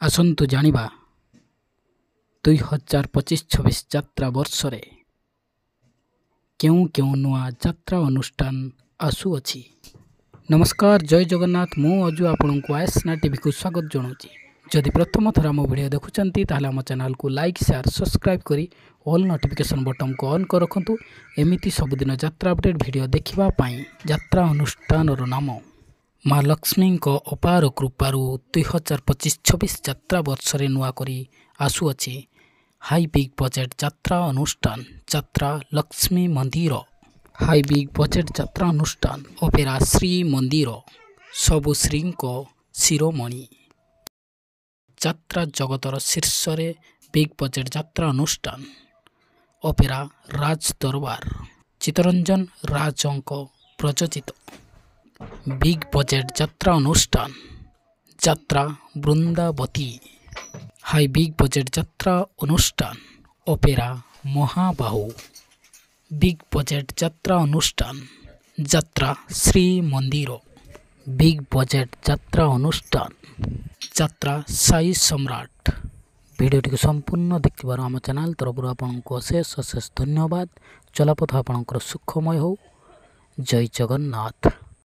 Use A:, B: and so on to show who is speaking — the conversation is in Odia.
A: ଆସନ୍ତୁ ଜାଣିବା 2025-26 ଯାତ୍ରା ବର୍ଷରେ କେଉଁ କେଉଁ ନୂଆ ଯାତ୍ରା ଅନୁଷ୍ଠାନ ଆସୁଅଛି। ନମସ୍କାର, ଜୟ ଜଗନ୍ନାଥ। ମୁଁ ଅଜୁ ଆପଣଙ୍କୁ ଆଏସ୍ନା ଟିଭିକୁ ସ୍ୱାଗତ ଜଣାଉଛି। ଯଦି ପ୍ରଥମ ଥର ଆମ ଭିଡ଼ିଓ ଦେଖୁଛନ୍ତି ତାହେଲେ ଆମ ଚ୍ୟାନେଲକୁ ଲାଇକ୍, ସେୟାର, ସବସ୍କ୍ରାଇବ୍ କରି ଅଲ୍ ନୋଟିଫିକେସନ୍ ବଟନକୁ ଅନ୍ କରି ରଖନ୍ତୁ। ଏମିତି ସବୁଦିନ ଯାତ୍ରା ଅପଡ଼େଟ୍ ଭିଡ଼ିଓ ଦେଖିବା ପାଇଁ। ଯାତ୍ରା ଅନୁଷ୍ଠାନର ନାମ ମା ଲକ୍ଷ୍ମୀଙ୍କ ଅପାର କୃପାରୁ 2025-26 ଯାତ୍ରା ବର୍ଷରେ ନୂଆ କରି ଆସୁଅଛି ହାଇ ବିଗ୍ ବଜେଟ୍ ଯାତ୍ରା ଅନୁଷ୍ଠାନ ଯାତ୍ରା ଲକ୍ଷ୍ମୀ ମନ୍ଦିର। ହାଇ ବିଗ୍ ବଜେଟ୍ ଯାତ୍ରା ଅନୁଷ୍ଠାନ ଅପେରା ଶ୍ରୀ ମନ୍ଦିର, ସବୁ ଶ୍ରୀଙ୍କ ଶିରୋମଣି। ଯାତ୍ରା ଜଗତର ଶୀର୍ଷରେ ବିଗ୍ ବଜେଟ୍ ଯାତ୍ରା ଅନୁଷ୍ଠାନ ଅପେରା ରାଜ ଦରବାର, ଚିତ୍ତରଞ୍ଜନ ରାଜଙ୍କ ପ୍ରଯୋଜିତ। ବିଗ୍ ବଜେଟ୍ ଯାତ୍ରା ଅନୁଷ୍ଠାନ ଯାତ୍ରା ବୃନ୍ଦାବତୀ। ହାଇ ବିଗ୍ ବଜେଟ୍ ଯାତ୍ରା ଅନୁଷ୍ଠାନ ଅପେରା ମହାବାହୁ। ବିଗ୍ ବଜେଟ୍ ଯାତ୍ରା ଅନୁଷ୍ଠାନ ଯାତ୍ରା ଶ୍ରୀମନ୍ଦିର। ବିଗ୍ ବଜେଟ୍ ଯାତ୍ରା ଅନୁଷ୍ଠାନ ଯାତ୍ରା ସାଇ ସମ୍ରାଟ। ଭିଡ଼ିଓଟିକୁ ସମ୍ପୂର୍ଣ୍ଣ ଦେଖିଥିବାରୁ ଆମ ଚ୍ୟାନେଲ୍ ତରଫରୁ ଆପଣଙ୍କୁ ଅଶେଷ ଧନ୍ୟବାଦ। ଚଲାପଥ ଆପଣଙ୍କର ସୁଖମୟ ହେଉ। ଜୟ ଜଗନ୍ନାଥ।